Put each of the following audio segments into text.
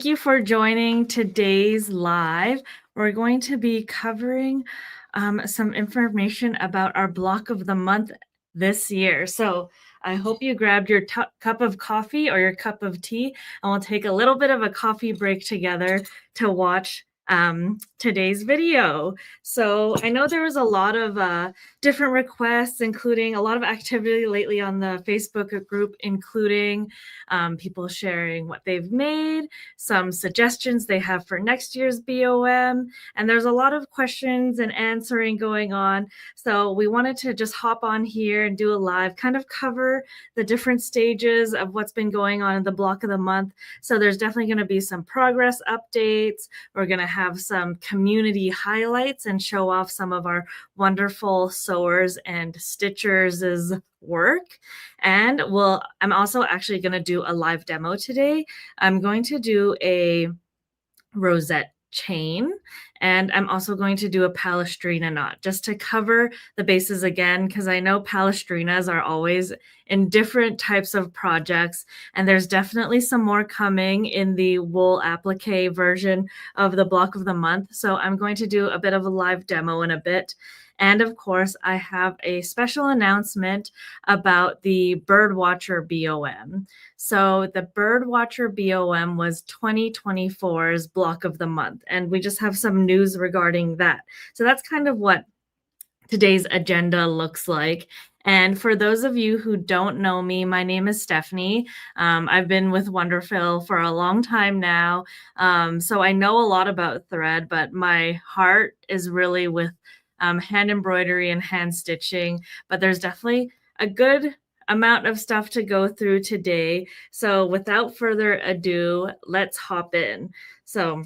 Thank you for joining today's live. We're going to be covering some information about our block of the month this year. So I hope you grabbed your cup of coffee or your cup of tea, and we'll take a little bit of a coffee break together to watch today's video. So I know there was a lot of different requests, including a lot of activity lately on the Facebook group, including people sharing what they've made, some suggestions they have for next year's BOM, and there's a lot of questions and answering going on. So we wanted to just hop on here and do a live, kind of cover the different stages of what's been going on in the block of the month. So there's definitely going to be some progress updates. We're going to have some community highlights and show off some of our wonderful sewers and stitchers' work. And I'm also actually going to do a live demo today. I'm going to do a Rosette chain, and I'm also going to do a Palestrina knot just to cover the bases again, because I know Palestrinas are always in different types of projects, and there's definitely some more coming in the wool applique version of the block of the month. So I'm going to do a bit of a live demo in a bit. And of course, I have a special announcement about the Birdwatcher BOM. So the Birdwatcher BOM was 2024's block of the month, and we just have some news regarding that. So that's kind of what today's agenda looks like. And for those of you who don't know me, my name is Stephanie. I've been with WonderFil for a long time now. So I know a lot about thread, but my heart is really with hand embroidery and hand stitching. But there's definitely a good amount of stuff to go through today. So without further ado, let's hop in. So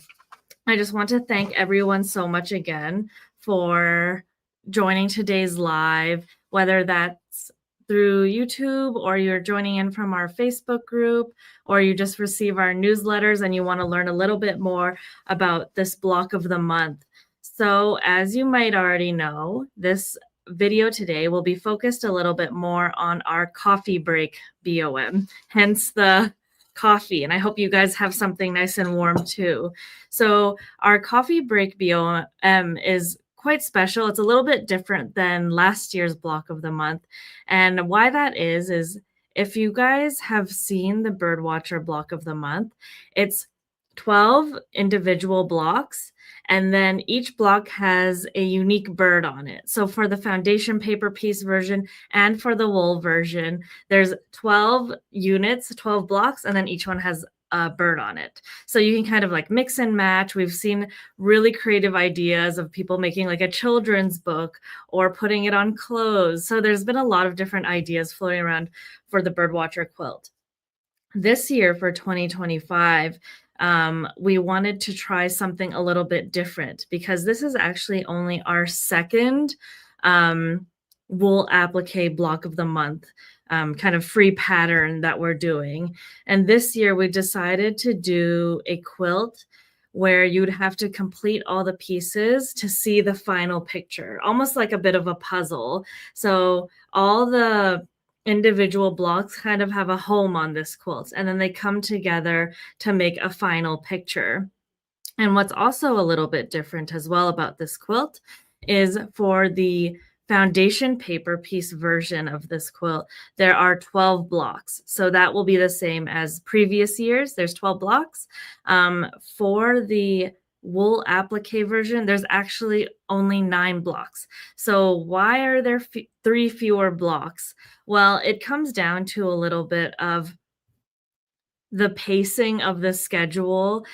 I just want to thank everyone so much again for joining today's live, whether that's through YouTube or you're joining in from our Facebook group, or you just receive our newsletters and you want to learn a little bit more about this block of the month. So as you might already know, this video today will be focused a little bit more on our coffee break BOM, hence the coffee. And I hope you guys have something nice and warm too. So our coffee break BOM is quite special. It's a little bit different than last year's block of the month. And why that is if you guys have seen the Birdwatcher block of the month, it's 12 individual blocks, and then each block has a unique bird on it. So for the foundation paper piece version and for the wool version, there's 12 units, 12 blocks, and then each one has a bird on it. So you can kind of like mix and match. We've seen really creative ideas of people making like a children's book or putting it on clothes. So there's been a lot of different ideas floating around for the Birdwatcher quilt. This year for 2025, we wanted to try something a little bit different, because this is actually only our second wool applique block of the month, kind of free pattern that we're doing. And this year we decided to do a quilt where you'd have to complete all the pieces to see the final picture, almost like a bit of a puzzle. So all the individual blocks kind of have a home on this quilt, and then they come together to make a final picture. And what's also a little bit different as well about this quilt is for the foundation paper piece version of this quilt, there are 12 blocks. So that will be the same as previous years. There's 12 blocks. For the wool applique version, there's actually only 9 blocks. So why are there 3 fewer blocks? Well, it comes down to a little bit of the pacing of the schedule.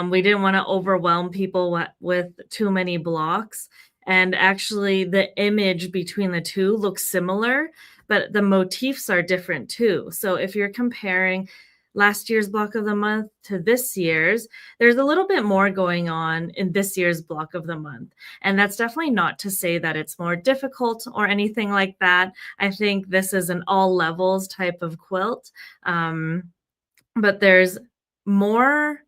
We didn't want to overwhelm people with too many blocks. And actually, the image between the two looks similar, but the motifs are different too. So if you're comparing last year's block of the month to this year's, there's a little bit more going on in this year's block of the month. And that's definitely not to say that it's more difficult or anything like that. I think this is an all levels type of quilt. But there's more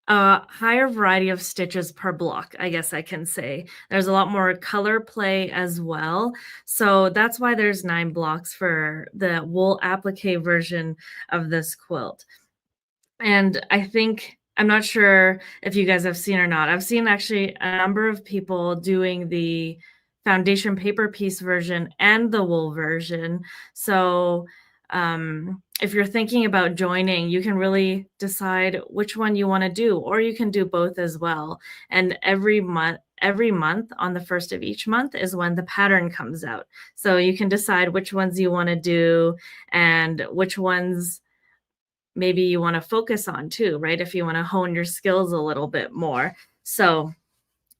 higher variety of stitches per block, I guess I can say. There's a lot more color play as well. So that's why there's 9 blocks for the wool applique version of this quilt. And I think I'm not sure if you guys have seen or not. I've seen actually a number of people doing the foundation paper piece version and the wool version. So if you're thinking about joining, you can really decide which one you want to do, or you can do both as well. And every month on the first of each month is when the pattern comes out. So you can decide which ones you want to do and which ones maybe you want to focus on too, right? If you want to hone your skills a little bit more. So,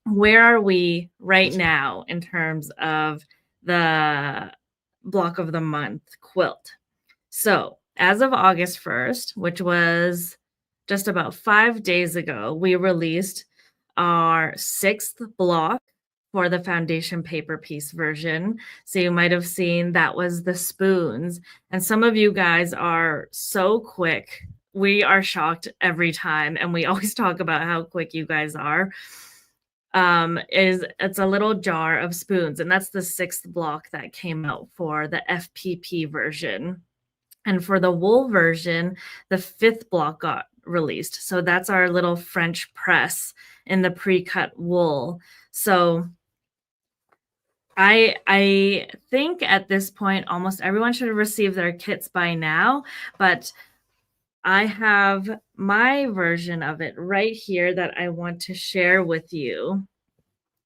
where are we right now in terms of the block of the month quilt? So, as of August 1st, which was just about 5 days ago, we released our sixth block for the foundation paper piece version. So you might have seen that was the spoons. And some of you guys are so quick. We are shocked every time, and we always talk about how quick you guys are. It's a little jar of spoons, and that's the sixth block that came out for the FPP version. And for the wool version, the fifth block got released. So that's our little French press in the pre-cut wool. So I think at this point, almost everyone should have received their kits by now, but I have my version of it right here that I want to share with you.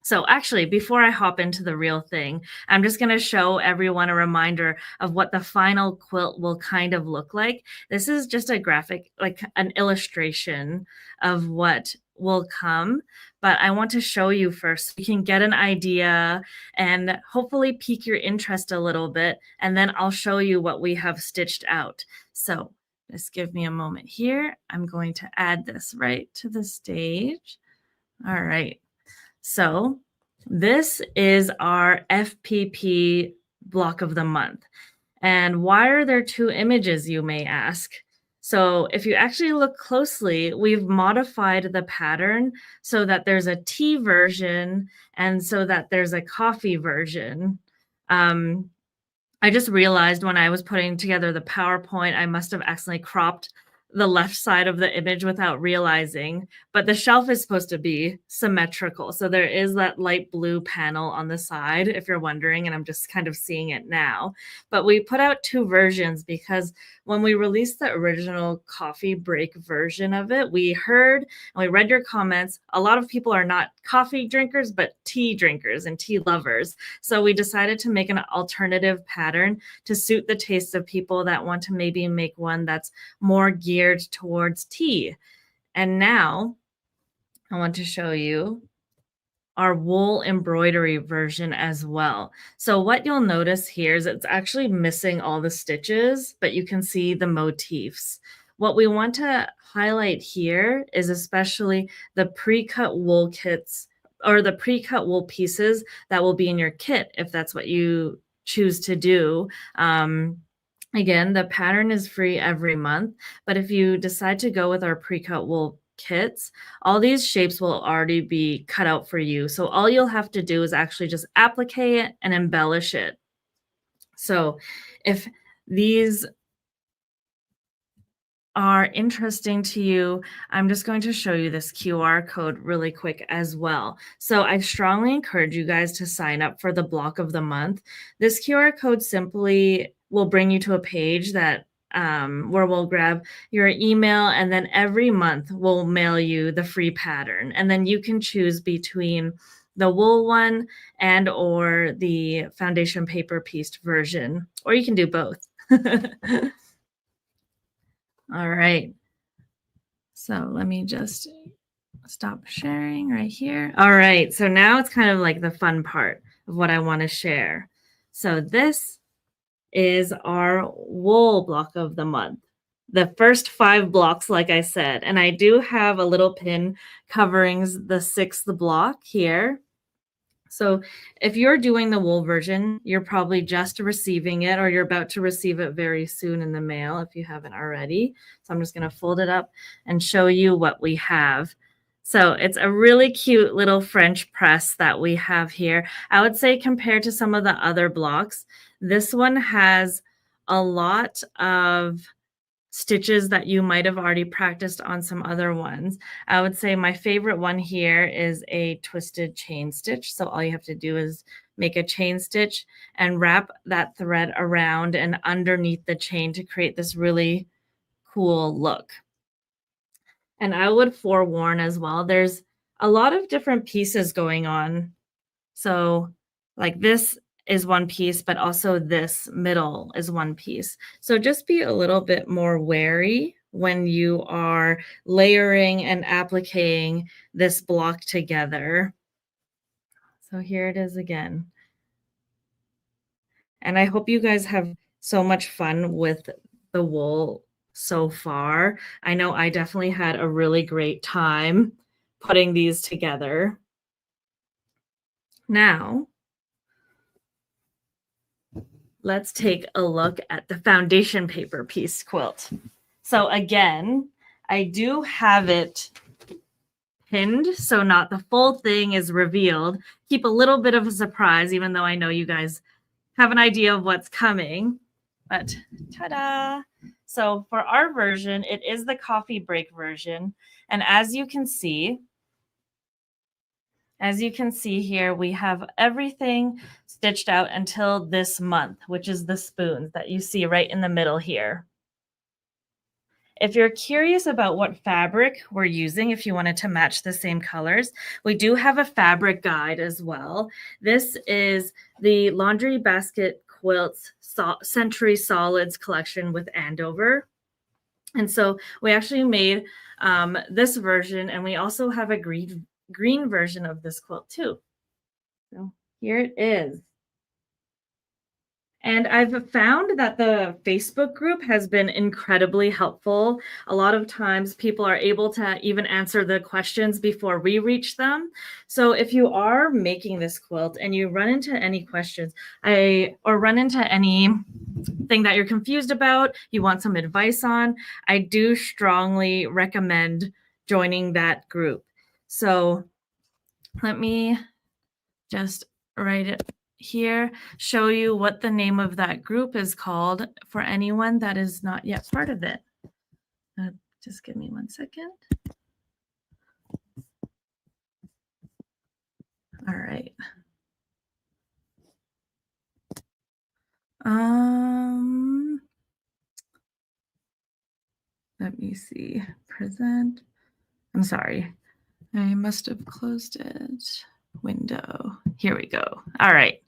So actually, before I hop into the real thing, I'm just going to show everyone a reminder of what the final quilt will kind of look like. This is just a graphic, like an illustration of what will come, but I want to show you first so you can get an idea and hopefully pique your interest a little bit, and then I'll show you what we have stitched out. So just give me a moment here. I'm going to add this right to the stage. All right. So this is our FPP block of the month. And why are there two images, you may ask? So if you actually look closely, we've modified the pattern so that there's a tea version and so that there's a coffee version. I just realized when I was putting together the PowerPoint, I must have accidentally cropped the left side of the image without realizing, but the shelf is supposed to be symmetrical. So there is that light blue panel on the side, if you're wondering, and I'm just kind of seeing it now. But we put out two versions because when we released the original coffee break version of it, we heard and we read your comments. A lot of people are not coffee drinkers, but tea drinkers and tea lovers. So we decided to make an alternative pattern to suit the tastes of people that want to maybe make one that's more geared towards tea. And now I want to show you our wool embroidery version as well. So what you'll notice here is it's actually missing all the stitches, but you can see the motifs. What we want to highlight here is especially the pre-cut wool kits or the pre-cut wool pieces that will be in your kit if that's what you choose to do. Again, the pattern is free every month, but if you decide to go with our pre-cut wool kits, all these shapes will already be cut out for you. So all you'll have to do is actually just applique it and embellish it. So if these are interesting to you, I'm just going to show you this QR code really quick as well. So I strongly encourage you guys to sign up for the block of the month. This QR code simply will bring you to a page that where we'll grab your email, and then every month we'll mail you the free pattern, and then you can choose between the wool one and or the foundation paper pieced version, or you can do both. All right. So let me just stop sharing right here. All right. So now it's kind of like the fun part of what I want to share. So this is our wool block of the month. The first 5 blocks, like I said, and I do have a little pin covering the 6th block here. So if you're doing the wool version, you're probably just receiving it or you're about to receive it very soon in the mail if you haven't already. So I'm just going to fold it up and show you what we have. So it's a really cute little French press that we have here. I would say compared to some of the other blocks, this one has a lot of stitches that you might have already practiced on some other ones. I would say my favorite one here is a twisted chain stitch. So all you have to do is make a chain stitch and wrap that thread around and underneath the chain to create this really cool look. And I would forewarn as well, there's a lot of different pieces going on. So, like this is one piece, but also this middle is one piece. So just be a little bit more wary when you are layering and appliquing this block together. So here it is again. And I hope you guys have so much fun with the wool so far. I know I definitely had a really great time putting these together. Now, let's take a look at the foundation paper piece quilt. So again, I do have it pinned, so not the full thing is revealed. Keep a little bit of a surprise, even though I know you guys have an idea of what's coming. But ta-da! So for our version, it is the coffee break version. And as you can see here, we have everything stitched out until this month, which is the spoons that you see right in the middle here. If you're curious about what fabric we're using, if you wanted to match the same colors, we do have a fabric guide as well. This is the Laundry Basket Quilts Century Solids collection with Andover. And so we actually made this version, and we also have a green version of this quilt too. So here it is. And I've found that the Facebook group has been incredibly helpful. A lot of times people are able to even answer the questions before we reach them. So if you are making this quilt and you run into any questions or run into anything that you're confused about, you want some advice on, I do strongly recommend joining that group. So let me just write it here, show you what the name of that group is called for anyone that is not yet part of it. Just give me 1 second. All right. Let me see. Present. I'm sorry. I must have closed it. Window. Here we go. All right.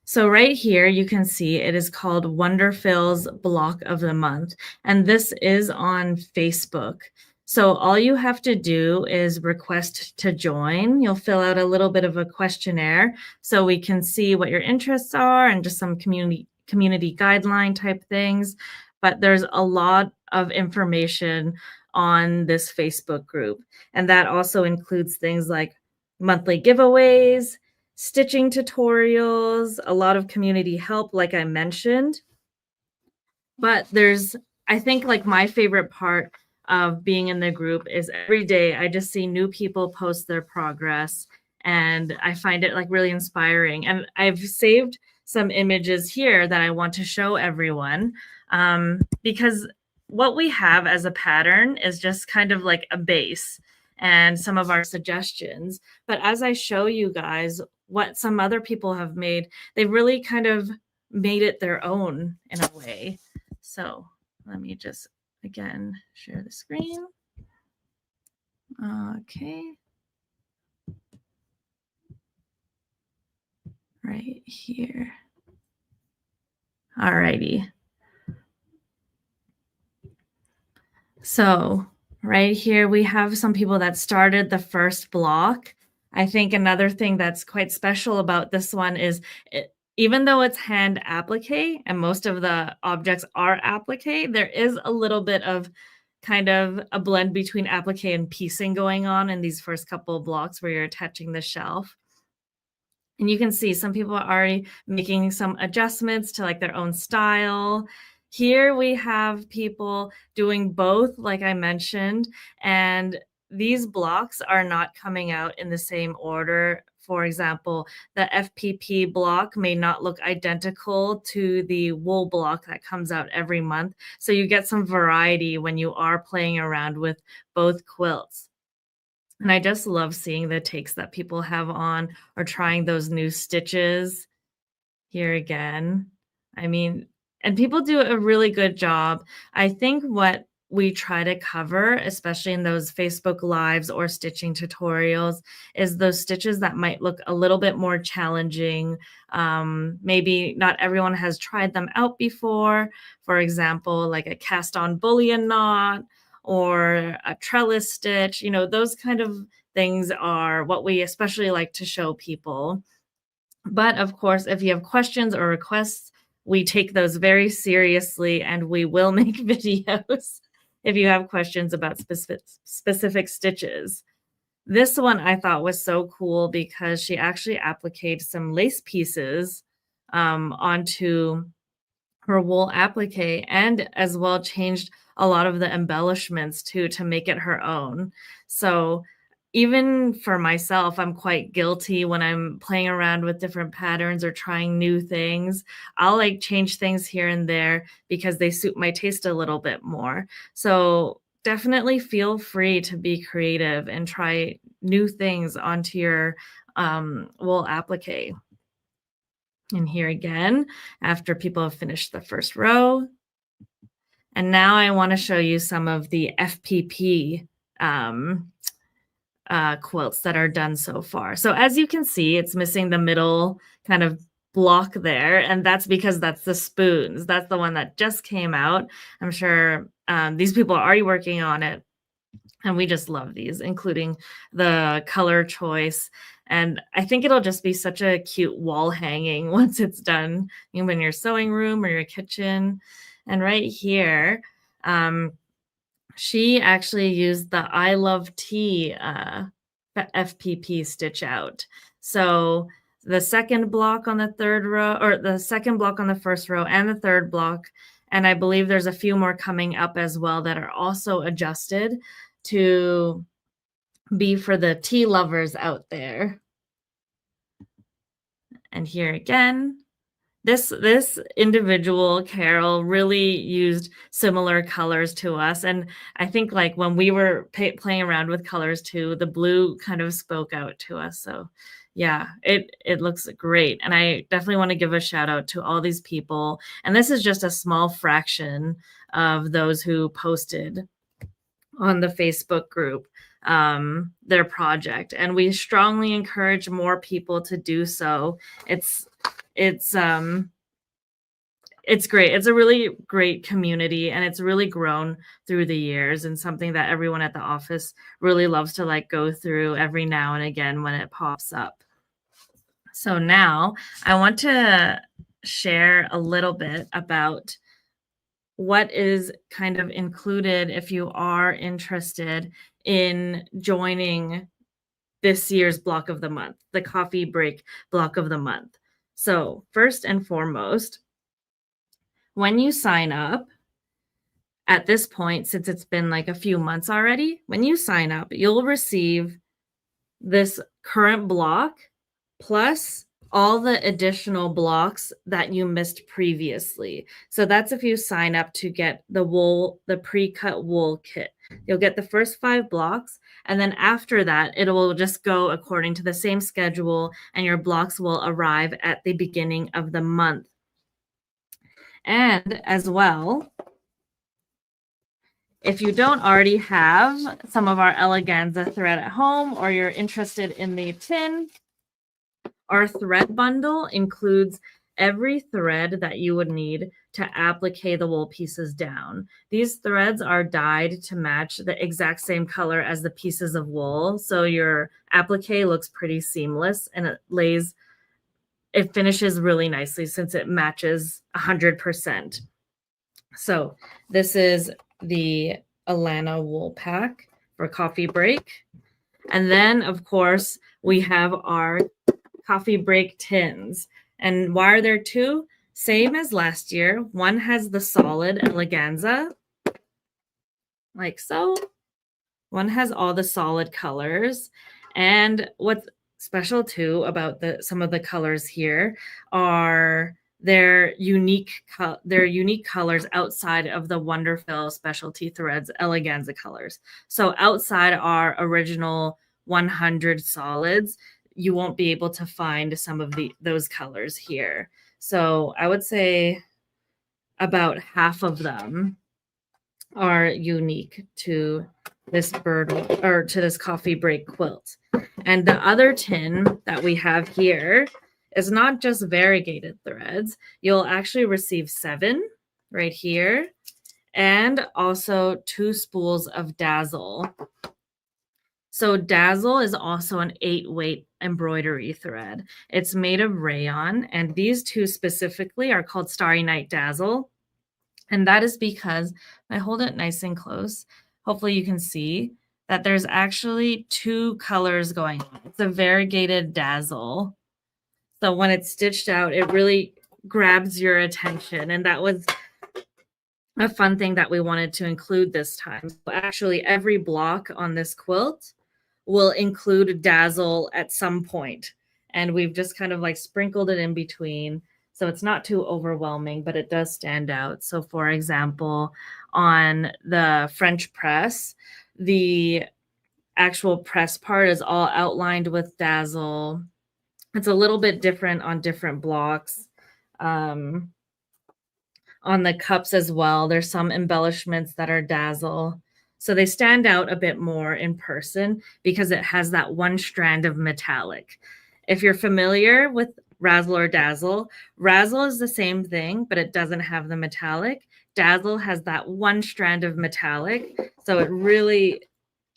So right here, you can see it is called WonderFil's Block of the Month, and this is on Facebook. So all you have to do is request to join. You'll fill out a little bit of a questionnaire so we can see what your interests are and just some community guideline type things. But there's a lot of information on this Facebook group, and that also includes things like monthly giveaways, stitching tutorials, a lot of community help, like I mentioned. But I think like my favorite part of being in the group is every day I just see new people post their progress, and I find it like really inspiring. And I've saved some images here that I want to show everyone because what we have as a pattern is just kind of like a base and some of our suggestions. But as I show you guys what some other people have made, they've really kind of made it their own in a way. So let me just, again, share the screen. Okay. Right here. All righty. So right here, we have some people that started the first block. I think another thing that's quite special about this one is even though it's hand applique and most of the objects are applique, there is a little bit of kind of a blend between applique and piecing going on in these first couple of blocks where you're attaching the shelf. And you can see some people are already making some adjustments to like their own style. Here we have people doing both, like I mentioned, and these blocks are not coming out in the same order. For example, the FPP block may not look identical to the wool block that comes out every month. So you get some variety when you are playing around with both quilts. And I just love seeing the takes that people have on or trying those new stitches here again. I mean, and people do a really good job. I think what we try to cover, especially in those Facebook Lives or stitching tutorials, is those stitches that might look a little bit more challenging. Maybe not everyone has tried them out before. For example, like a cast on bullion knot or a trellis stitch. You know, those kind of things are what we especially like to show people. But of course, if you have questions or requests, we take those very seriously and we will make videos if you have questions about specific stitches. This one I thought was so cool because she actually appliqued some lace pieces onto her wool applique and as well changed a lot of the embellishments too to make it her own. So even for myself, I'm quite guilty when I'm playing around with different patterns or trying new things. I'll like change things here and there because they suit my taste a little bit more. So definitely feel free to be creative and try new things onto your wool applique. And here again, after people have finished the first row. And now I want to show you some of the FPP quilts that are done so far. So as you can see, it's missing the middle kind of block there, and that's because that's the spoons. That's the one that just came out. I'm sure these people are already working on it, and we just love these, including the color choice. And I think it'll just be such a cute wall hanging once it's done, you know, in your sewing room or your kitchen. And right here, she actually used the I Love Tea FPP stitch out. So the second block on the third row, or the second block on the first row and the third block, and I believe there's a few more coming up as well that are also adjusted to be for the tea lovers out there. And here again, this individual Carol really used similar colors to us, and I think like when we were playing around with colors too, the blue kind of spoke out to us. So yeah, it looks great, and I definitely want to give a shout out to all these people. And this is just a small fraction of those who posted on the Facebook group their project, and we strongly encourage more people to do so. It's great. It's a really great community, and it's really grown through the years, and something that everyone at the office really loves to like go through every now and again when it pops up. So now I want to share a little bit about what is kind of included if you are interested in joining this year's block of the month, the coffee break block of the month. So first and foremost, when you sign up at this point, since it's been like a few months already, when you sign up, you'll receive this current block plus all the additional blocks that you missed previously. So that's if you sign up to get the pre-cut wool kit. You'll get the first 5 blocks, and then after that, it will just go according to the same schedule, and your blocks will arrive at the beginning of the month. And as well, if you don't already have some of our eleganza thread at home, or you're interested in the tin, our thread bundle includes every thread that you would need to applique the wool pieces down. These threads are dyed to match the exact same color as the pieces of wool, so your applique looks pretty seamless, and it finishes really nicely since it matches 100%. So this is the Alana wool pack for coffee break. And then, of course, we have our coffee break tins. And why are there 2? Same as last year. One has the solid eleganza, like so. One has all the solid colors. And what's special too about some of the colors here are their unique colors outside of the WonderFil specialty threads eleganza colors. So outside our original 100 solids, you won't be able to find some of those colors here. So I would say about half of them are unique to this bird or to this coffee break quilt. And the other tin that we have here is not just variegated threads. You'll actually receive 7 right here and also 2 spools of dazzle. So dazzle is also an 8-weight embroidery thread. It's made of rayon, and these two specifically are called Starry Night Dazzle. And that is because, I hold it nice and close, hopefully you can see that there's actually 2 colors going on. It's a variegated dazzle. So when it's stitched out, it really grabs your attention. And that was a fun thing that we wanted to include this time. So actually, every block on this quilt will include dazzle at some point. And we've just kind of like sprinkled it in between. So it's not too overwhelming, but it does stand out. So for example, on the French press, the actual press part is all outlined with dazzle. It's a little bit different on different blocks. On the cups as well, there's some embellishments that are dazzle. So they stand out a bit more in person because it has that one strand of metallic. If you're familiar with Razzle or Dazzle, Razzle is the same thing, but it doesn't have the metallic. Dazzle has that one strand of metallic, so it really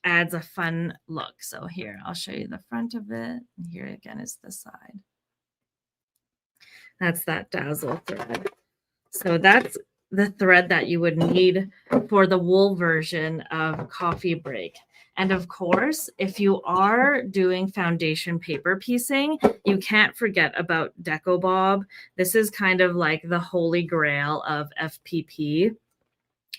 adds a fun look. So here, I'll show you the front of it. And here again is the side. That's that dazzle thread. So that's the thread that you would need for the wool version of Coffee Break. And of course, if you are doing foundation paper piecing, you can't forget about Deco Bob. This is kind of like the holy grail of FPP.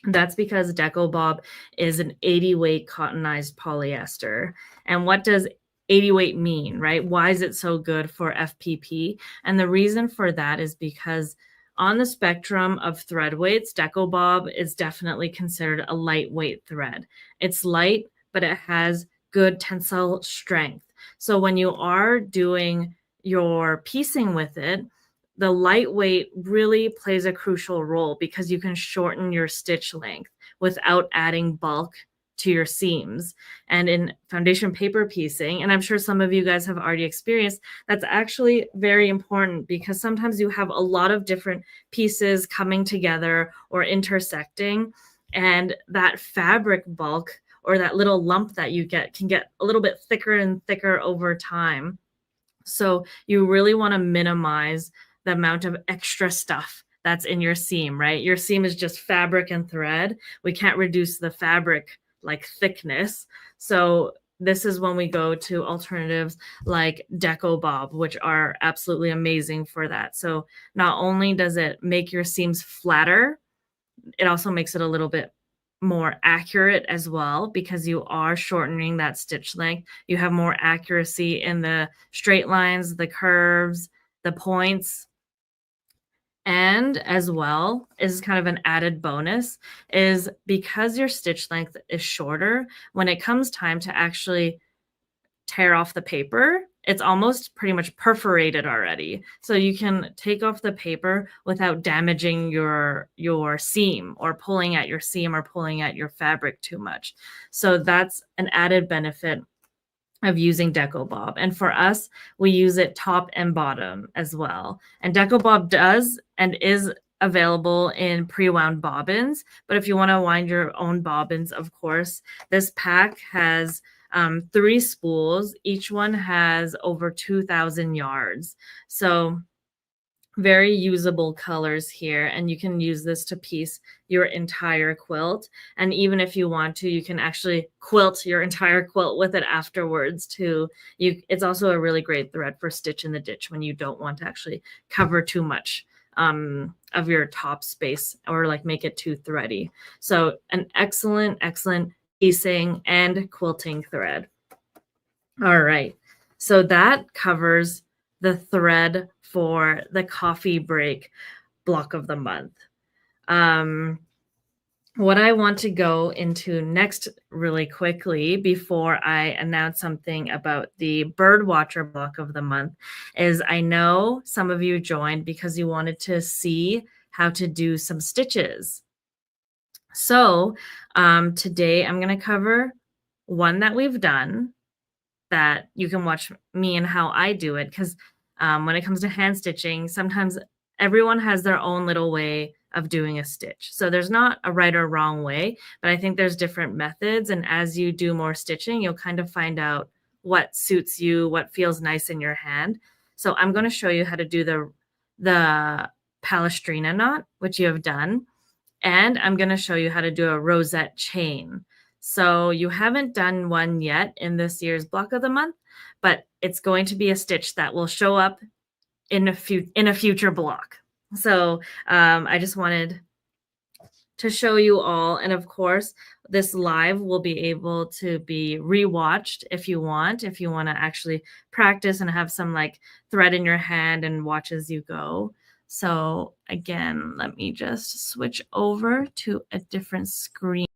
That's because Deco Bob is an 80-weight cottonized polyester. And what does 80 weight mean, right? Why is it so good for FPP? And the reason for that is because on the spectrum of thread weights, Deco Bob is definitely considered a lightweight thread. It's light, but it has good tensile strength. So when you are doing your piecing with it, the lightweight really plays a crucial role because you can shorten your stitch length without adding bulk to your seams. And in foundation paper piecing, and I'm sure some of you guys have already experienced, that's actually very important because sometimes you have a lot of different pieces coming together or intersecting, and that fabric bulk or that little lump that you get can get a little bit thicker and thicker over time. So you really want to minimize the amount of extra stuff that's in your seam, right? Your seam is just fabric and thread. We can't reduce the fabric like thickness. So this is when we go to alternatives like Deco Bob, which are absolutely amazing for that. So not only does it make your seams flatter, it also makes it a little bit more accurate as well because you are shortening that stitch length. You have more accuracy in the straight lines, the curves, the points. And as well, is kind of an added bonus, is because your stitch length is shorter, when it comes time to actually tear off the paper, it's almost pretty much perforated already. So you can take off the paper without damaging your seam or pulling at your seam or pulling at your fabric too much. So that's an added benefit of using Deco Bob. And for us, we use it top and bottom as well. And Deco Bob does and is available in pre-wound bobbins. But if you want to wind your own bobbins, of course, this pack has 3 spools. Each one has over 2,000 yards. So very usable colors here, and you can use this to piece your entire quilt. And even if you want to, you can actually quilt your entire quilt with it afterwards too. It's also a really great thread for stitch in the ditch when you don't want to actually cover too much of your top space or like make it too thready. So an excellent piecing, and quilting thread. All right, so that covers the thread for the coffee break block of the month. What I want to go into next really quickly before I announce something about the bird watcher block of the month is I know some of you joined because you wanted to see how to do some stitches. So today I'm going to cover one that we've done that you can watch me and how I do it because when it comes to hand stitching, sometimes everyone has their own little way of doing a stitch. So there's not a right or wrong way, but I think there's different methods. And as you do more stitching, you'll kind of find out what suits you, what feels nice in your hand. So I'm going to show you how to do the Palestrina knot, which you have done. And I'm going to show you how to do a rosette chain. So you haven't done one yet in this year's block of the month, but it's going to be a stitch that will show up in a future block. So I just wanted to show you all. And of course, this live will be able to be rewatched if you want to actually practice and have some like thread in your hand and watch as you go. So again, let me just switch over to a different screen.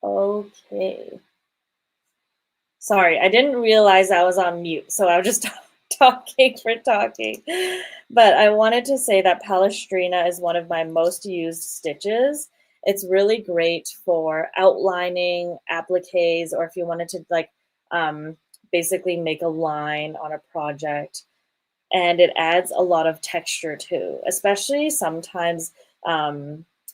Okay. Sorry, I didn't realize I was on mute, so I was just talking for talking. But I wanted to say that Palestrina is one of my most used stitches. It's really great for outlining appliques, or if you wanted to like basically make a line on a project. And it adds a lot of texture too, especially sometimes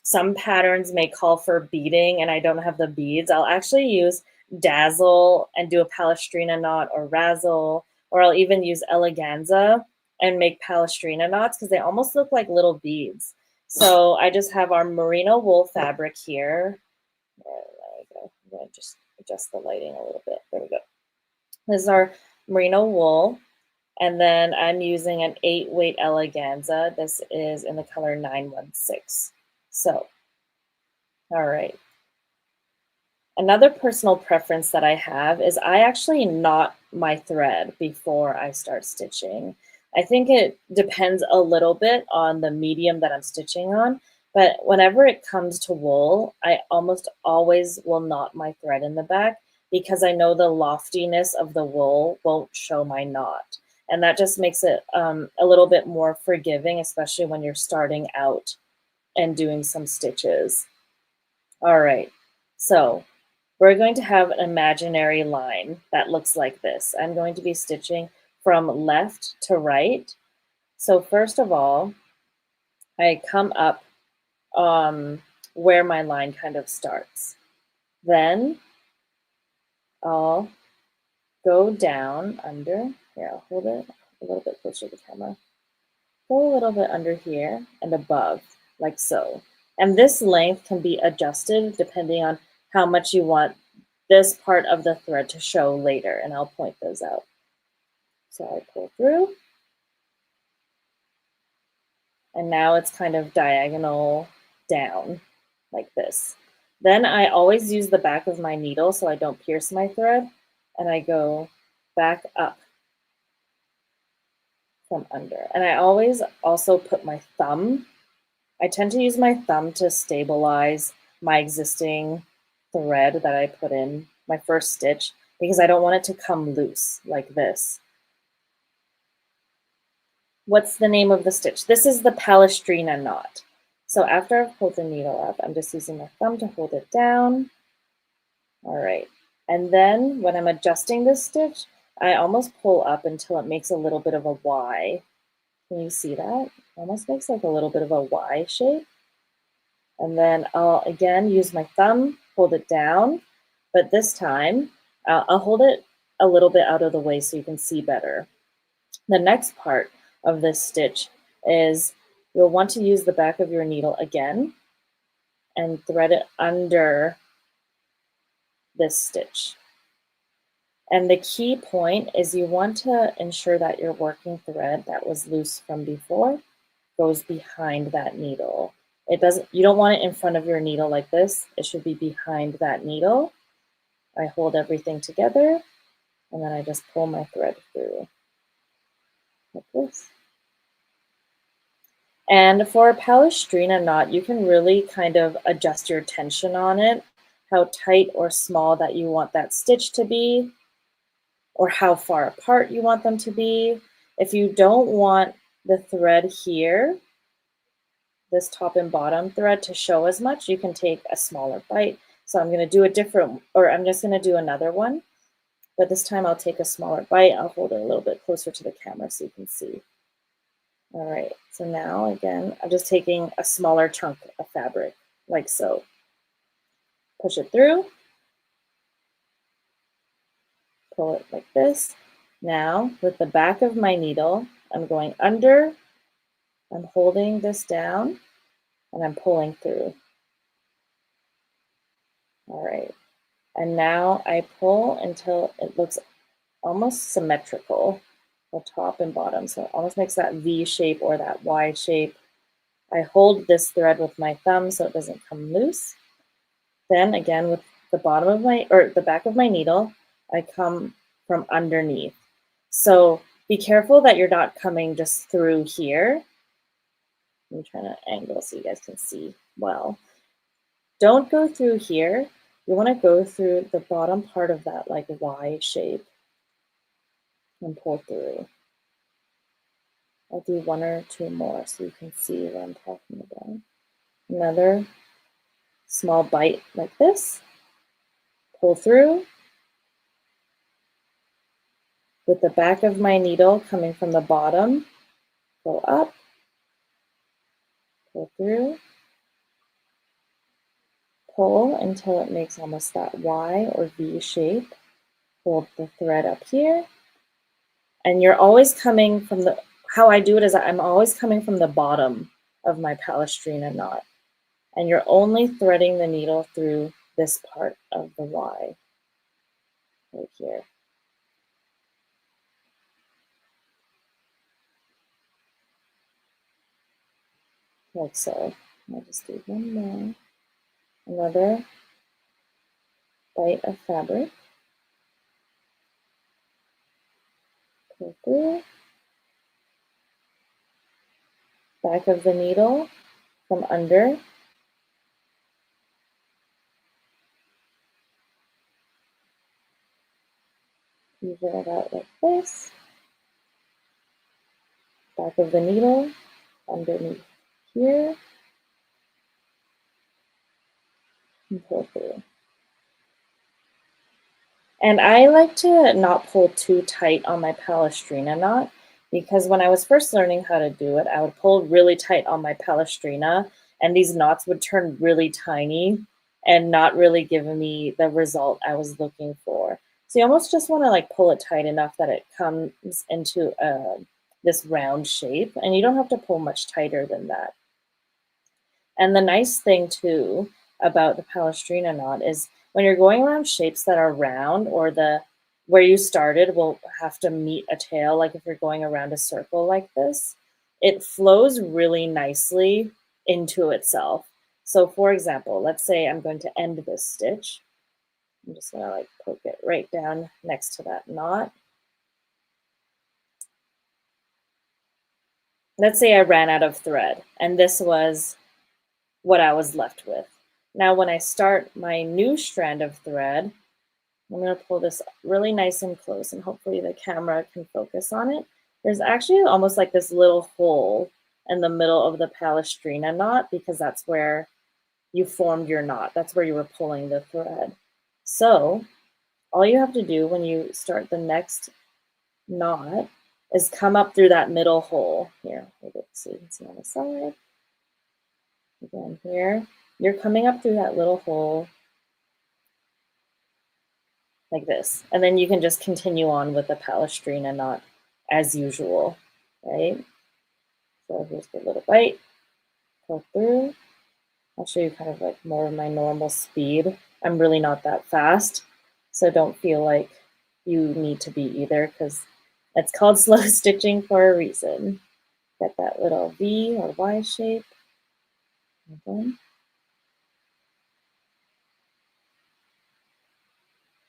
some patterns may call for beading and I don't have the beads. I'll actually use dazzle and do a Palestrina knot or razzle, or I'll even use eleganza and make Palestrina knots because they almost look like little beads. So I just have our merino wool fabric here. There we go. I'm going to just adjust the lighting a little bit. There we go. This is our merino wool. And then I'm using an 8-weight eleganza. This is in the color 916. So, all right. Another personal preference that I have is I actually knot my thread before I start stitching. I think it depends a little bit on the medium that I'm stitching on, but whenever it comes to wool, I almost always will knot my thread in the back because I know the loftiness of the wool won't show my knot. And that just makes it a little bit more forgiving, especially when you're starting out and doing some stitches. All right, so we're going to have an imaginary line that looks like this. I'm going to be stitching from left to right. So first of all, I come up where my line kind of starts. Then I'll go down under. Here, I'll hold it a little bit closer to the camera. Go a little bit under here and above, like so. And this length can be adjusted depending on how much you want this part of the thread to show later, and I'll point those out. So I pull through, and now it's kind of diagonal down like this. Then I always use the back of my needle so I don't pierce my thread, and I go back up from under. And I always also put my thumb. I tend to use my thumb to stabilize my existing thread that I put in my first stitch because I don't want it to come loose like this. What's the name of the stitch? This is the Palestrina knot. So after I've pulled the needle up, I'm just using my thumb to hold it down. All right. And then when I'm adjusting this stitch, I almost pull up until it makes a little bit of a Y. Can you see that? Almost makes like a little bit of a Y shape. And then I'll again use my thumb, hold it down, but this time I'll hold it a little bit out of the way so you can see better. The next part of this stitch is you'll want to use the back of your needle again and thread it under this stitch. And the key point is you want to ensure that your working thread that was loose from before goes behind that needle. You don't want it in front of your needle like this. It should be behind that needle. I hold everything together and then I just pull my thread through like this. And for a Palestrina knot, you can really kind of adjust your tension on it, how tight or small that you want that stitch to be, or how far apart you want them to be. If you don't want the thread here, this top and bottom thread to show as much, you can take a smaller bite. So I'm going to do I'm just going to do another one, but this time I'll take a smaller bite. I'll hold it a little bit closer to the camera so you can see. All right, so now again, I'm just taking a smaller chunk of fabric, like so. Push it through, pull it like this. Now, with the back of my needle, I'm going under, I'm holding this down, and I'm pulling through. All right, and now I pull until it looks almost symmetrical, the top and bottom. So it almost makes that V shape or that Y shape. I hold this thread with my thumb so it doesn't come loose. Then again, with the the back of my needle, I come from underneath. So be careful that you're not coming just through here. I'm trying to angle so you guys can see well. Don't go through here. You want to go through the bottom part of that like Y shape and pull through. I'll do one or two more so you can see what I'm talking about. Another small bite like this, pull through, with the back of my needle coming from the bottom, go up, pull through, pull until it makes almost that Y or V shape, hold the thread up here, and you're always coming from how I do it is I'm always coming from the bottom of my Palestrina knot, and you're only threading the needle through this part of the Y right here. Like so. I'll just do one more. Another bite of fabric. Pull through. Back of the needle from under. Even it out like this. Back of the needle underneath here. And pull through. And I like to not pull too tight on my Palestrina knot because when I was first learning how to do it, I would pull really tight on my Palestrina and these knots would turn really tiny and not really give me the result I was looking for. So you almost just want to like pull it tight enough that it comes into this round shape, and you don't have to pull much tighter than that. And the nice thing too about the Palestrina knot is when you're going around shapes that are round or where you started will have to meet a tail, like if you're going around a circle like this, it flows really nicely into itself. So for example, let's say I'm going to end this stitch. I'm just gonna like poke it right down next to that knot. Let's say I ran out of thread and this was what I was left with. Now, when I start my new strand of thread, I'm going to pull this really nice and close, and hopefully the camera can focus on it. There's actually almost like this little hole in the middle of the Palestrina knot because that's where you formed your knot. That's where you were pulling the thread. So all you have to do when you start the next knot is come up through that middle hole. Here, hold it so you can see on the side. Again, here, you're coming up through that little hole like this. And then you can just continue on with the Palestrina knot as usual, right? So here's the little bite, pull through. I'll show you kind of like more of my normal speed. I'm really not that fast, so don't feel like you need to be either, because it's called slow stitching for a reason. Get that little V or Y shape. Again,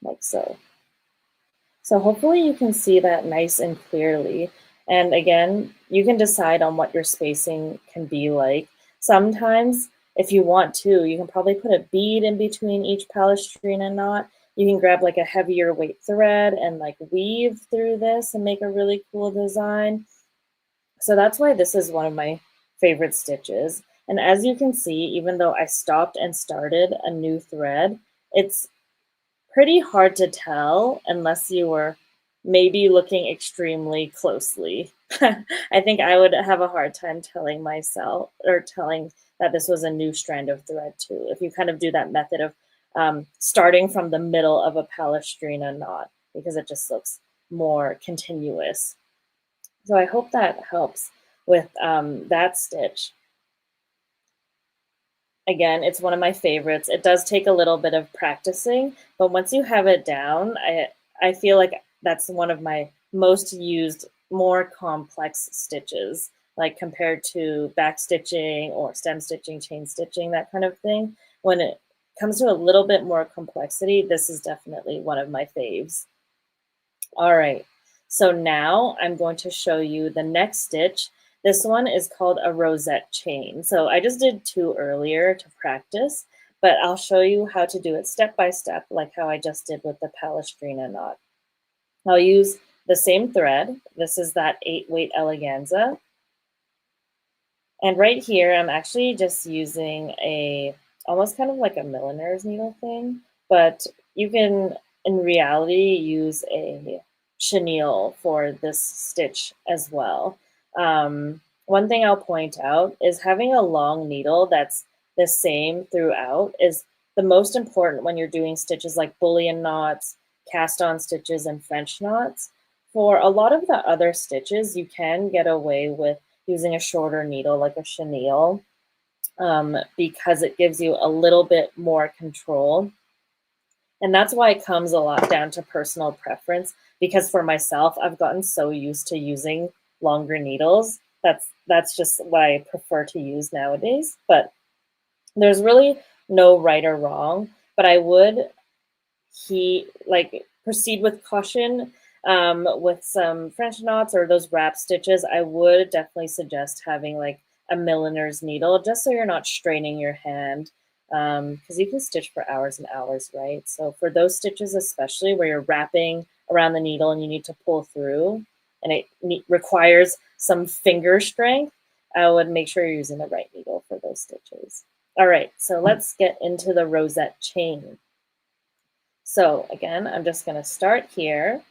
like so. So hopefully you can see that nice and clearly. And again, you can decide on what your spacing can be like. Sometimes, if you want to, you can probably put a bead in between each Palestrina knot. You can grab like a heavier weight thread and like weave through this and make a really cool design. So that's why this is one of my favorite stitches. And as you can see, even though I stopped and started a new thread, it's pretty hard to tell unless you were maybe looking extremely closely. I think I would have a hard time telling myself or telling that this was a new strand of thread too, if you kind of do that method of starting from the middle of a Palestrina knot, because it just looks more continuous. So I hope that helps with that stitch. Again, it's one of my favorites. It does take a little bit of practicing, but once you have it down, I feel like that's one of my most used, more complex stitches, like compared to back stitching or stem stitching, chain stitching, that kind of thing. When it comes to a little bit more complexity, this is definitely one of my faves. All right, so now I'm going to show you the next stitch. This one is called a rosette chain. So I just did 2 earlier to practice, but I'll show you how to do it step by step, like how I just did with the Palestrina knot. I'll use the same thread. This is that 8-weight eleganza. And right here, I'm actually just using almost kind of like a milliner's needle thing, but you can, in reality, use a chenille for this stitch as well. One thing I'll point out is having a long needle that's the same throughout is the most important when you're doing stitches like bullion knots, cast on stitches, and French knots. For a lot of the other stitches, you can get away with using a shorter needle like a chenille because it gives you a little bit more control. And that's why it comes a lot down to personal preference, because for myself, I've gotten so used to using longer needles. That's just what I prefer to use nowadays. But there's really no right or wrong, but I would proceed with caution with some French knots or those wrap stitches. I would definitely suggest having like a milliner's needle, just so you're not straining your hand, because you can stitch for hours and hours, right? So for those stitches, especially where you're wrapping around the needle and you need to pull through and it requires some finger strength, I would make sure you're using the right needle for those stitches. All right, so let's get into the rosette chain. So again, I'm just going to start here.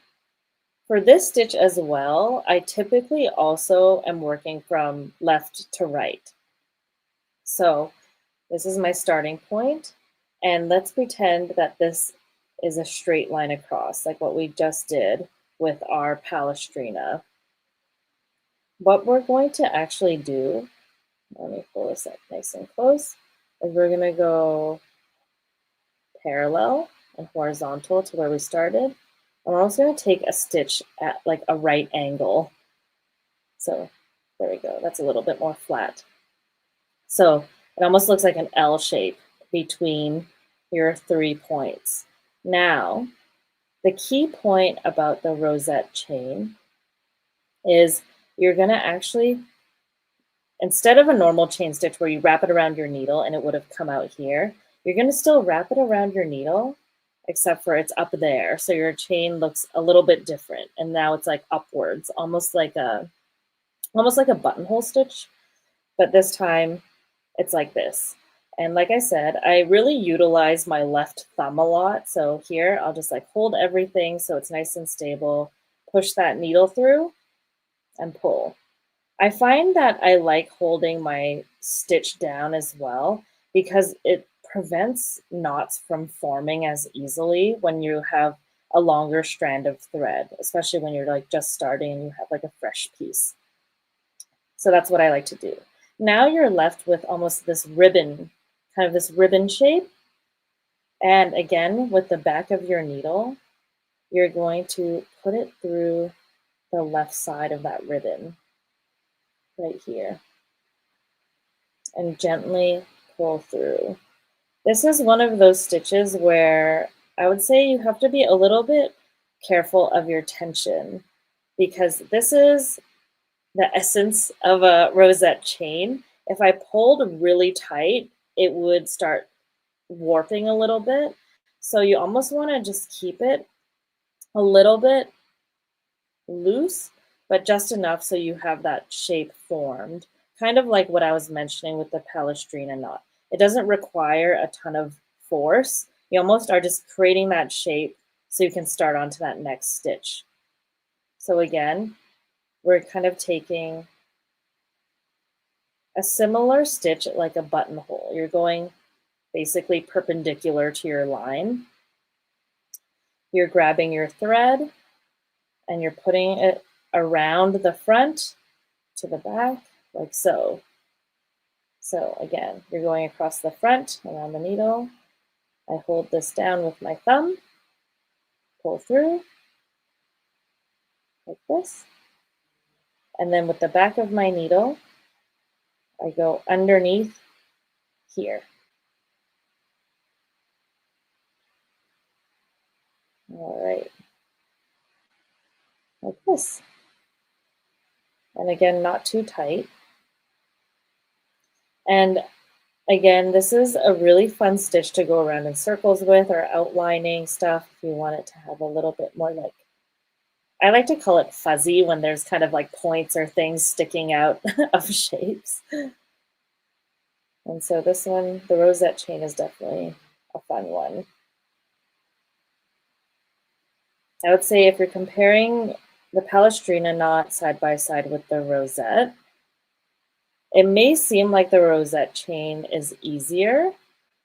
For this stitch as well, I typically also am working from left to right. So this is my starting point, and let's pretend that this is a straight line across, like what we just did with our Palestrina. What we're going to actually do, let me pull this up nice and close, is we're going to go parallel and horizontal to where we started. And we're also going to take a stitch at like a right angle. So there we go. That's a little bit more flat. So it almost looks like an L shape between your 3 points. Now, the key point about the rosette chain is you're going to actually, instead of a normal chain stitch where you wrap it around your needle and it would have come out here, you're going to still wrap it around your needle, except for it's up there. So your chain looks a little bit different. And now it's like upwards, almost like a buttonhole stitch. But this time it's like this. And like I said, I really utilize my left thumb a lot. So here I'll just like hold everything so it's nice and stable, push that needle through, and pull. I find that I like holding my stitch down as well because it prevents knots from forming as easily when you have a longer strand of thread, especially when you're like just starting and you have like a fresh piece. So that's what I like to do. Now you're left with almost this ribbon, kind of this ribbon shape. And again, with the back of your needle, you're going to put it through the left side of that ribbon right here and gently pull through. This is one of those stitches where I would say you have to be a little bit careful of your tension because this is the essence of a rosette chain. If I pulled really tight, it would start warping a little bit. So you almost want to just keep it a little bit loose, but just enough so you have that shape formed. Kind of like what I was mentioning with the Palestrina knot. It doesn't require a ton of force. You almost are just creating that shape so you can start onto that next stitch. So again, we're kind of taking a similar stitch like a buttonhole. You're going basically perpendicular to your line. You're grabbing your thread and you're putting it around the front to the back, like so. So again, you're going across the front, around the needle. I hold this down with my thumb, pull through, like this. And then with the back of my needle, I go underneath here. All right, like this. And again, not too tight. And again, this is a really fun stitch to go around in circles with or outlining stuff if you want it to have a little bit more like, I like to call it fuzzy when there's kind of like points or things sticking out of shapes. And so this one, the rosette chain, is definitely a fun one. I would say if you're comparing the Palestrina knot side by side with the rosette, it may seem like the rosette chain is easier,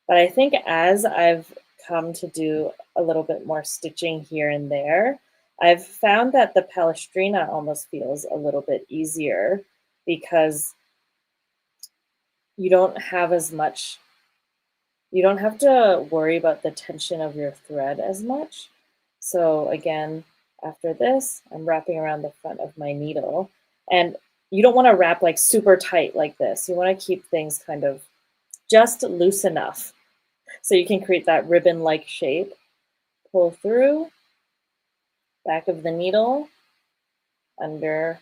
but I think as I've come to do a little bit more stitching here and there, I've found that the Palestrina almost feels a little bit easier because you don't have as much, you don't have to worry about the tension of your thread as much. So again, after this, I'm wrapping around the front of my needle. And you don't want to wrap like super tight like this. You want to keep things kind of just loose enough so you can create that ribbon-like shape. Pull through, back of the needle, under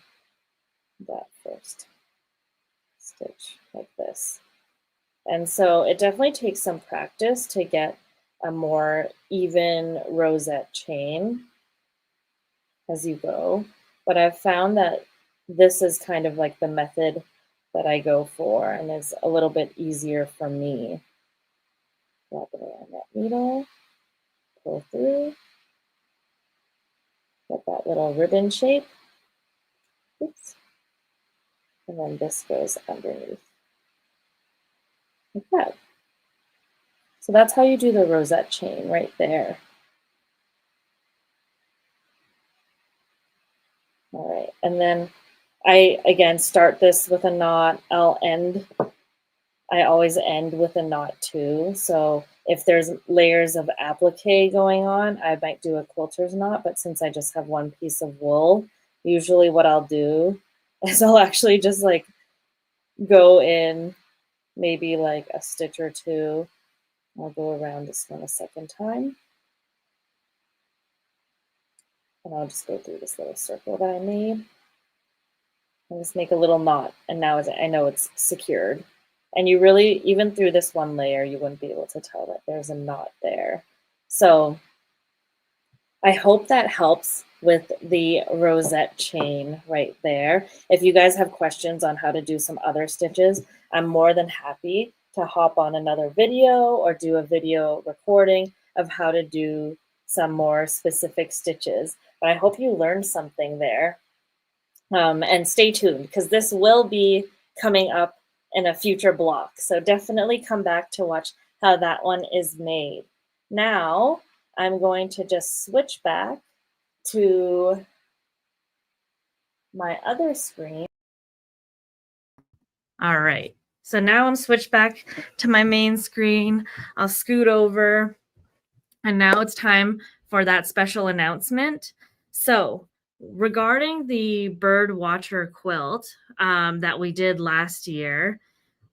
that first stitch like this. And so it definitely takes some practice to get a more even rosette chain as you go. But I've found that this is kind of like the method that I go for and is a little bit easier for me. Wrap it around that needle, pull through, get that little ribbon shape. Oops. And then this goes underneath like that. So that's how you do the rosette chain right there. All right, and then I, again, start this with a knot. I always end with a knot too. So if there's layers of applique going on, I might do a quilter's knot, but since I just have one piece of wool, usually what I'll do is I'll actually just like go in maybe like a stitch or two. I'll go around this one a second time. And I'll just go through this little circle that I made. And just make a little knot. And now I know it's secured. And you really, even through this one layer, you wouldn't be able to tell that there's a knot there. So I hope that helps with the rosette chain right there. If you guys have questions on how to do some other stitches, I'm more than happy to hop on another video or do a video recording of how to do some more specific stitches. But I hope you learned something there. And stay tuned because this will be coming up in a future block. So definitely come back to watch how that one is made. Now I'm going to just switch back to my other screen. All right. So now I'm switched back to my main screen. I'll scoot over. And now it's time for that special announcement. So regarding the bird watcher quilt that we did last year,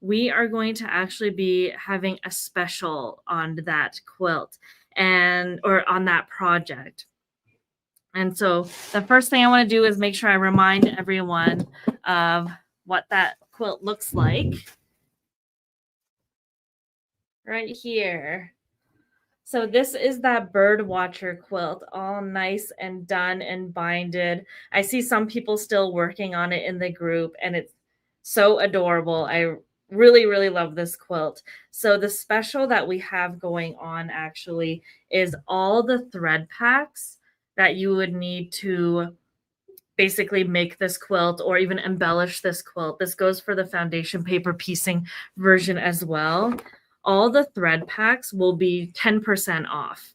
we are going to actually be having a special on that quilt or on that project. And so the first thing I want to do is make sure I remind everyone of what that quilt looks like right here. So this is that bird watcher quilt, all nice and done and binded. I see some people still working on it in the group, and it's so adorable. I really, really love this quilt. So the special that we have going on actually is all the thread packs that you would need to basically make this quilt or even embellish this quilt. This goes for the foundation paper piecing version as well. All the thread packs will be 10% off.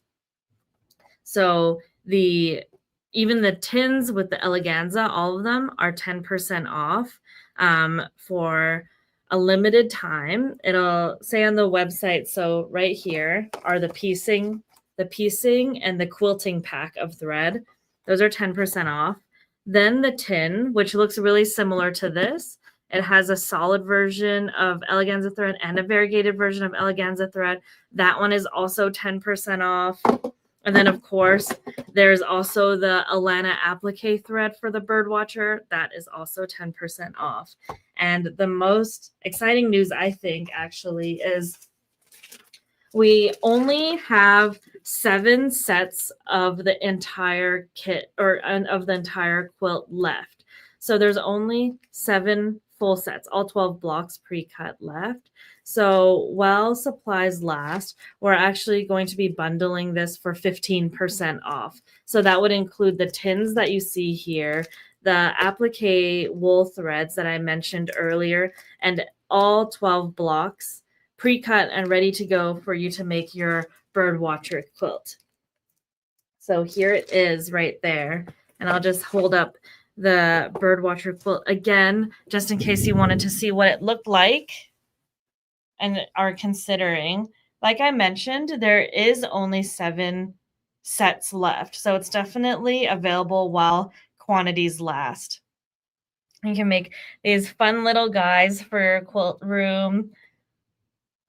So even the tins with the eleganza, all of them are 10% off for a limited time. It'll say on the website. So right here are the piecing and the quilting pack of thread. Those are 10% off. Then the tin, which looks really similar to this. It has a solid version of eleganza thread and a variegated version of eleganza thread. That one is also 10% off. And then, of course, there's also the Alana applique thread for the Birdwatcher. That is also 10% off. And the most exciting news, I think, actually, is we only have 7 sets of the entire kit of the entire quilt left. So there's only 7 full sets, all 12 blocks pre-cut left. So while supplies last, we're actually going to be bundling this for 15% off. So that would include the tins that you see here, the applique wool threads that I mentioned earlier, and all 12 blocks pre-cut and ready to go for you to make your Birdwatcher quilt. So here it is right there. And I'll just hold up the Birdwatcher quilt again, just in case you wanted to see what it looked like and are considering. Like I mentioned, there is only 7 sets left. So it's definitely available while quantities last. You can make these fun little guys for your quilt room.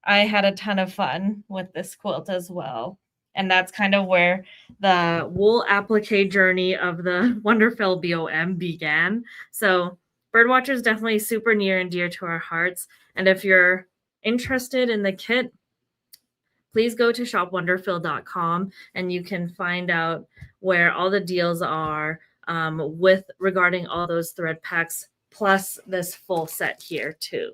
I had a ton of fun with this quilt as well. And that's kind of where the wool applique journey of the WonderFil BOM began. So Birdwatcher is definitely super near and dear to our hearts. And if you're interested in the kit, please go to shopwonderfil.com and you can find out where all the deals are regarding all those thread packs, plus this full set here too.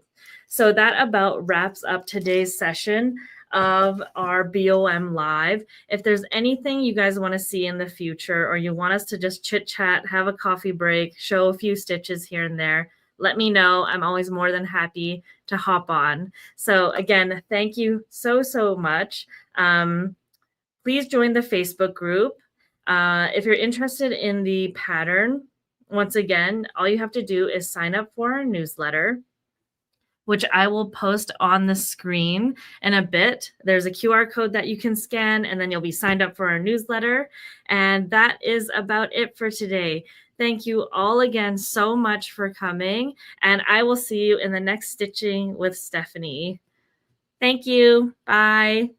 So that about wraps up today's session of our BOM Live. If there's anything you guys want to see in the future, or you want us to just chit chat, have a coffee break, show a few stitches here and there, let me know. I'm always more than happy to hop on. So again, thank you so, so much. Please join the Facebook group. If you're interested in the pattern, once again, all you have to do is sign up for our newsletter, which I will post on the screen in a bit. There's a QR code that you can scan, and then you'll be signed up for our newsletter. And that is about it for today. Thank you all again so much for coming, and I will see you in the next Stitching with Stephanie. Thank you. Bye.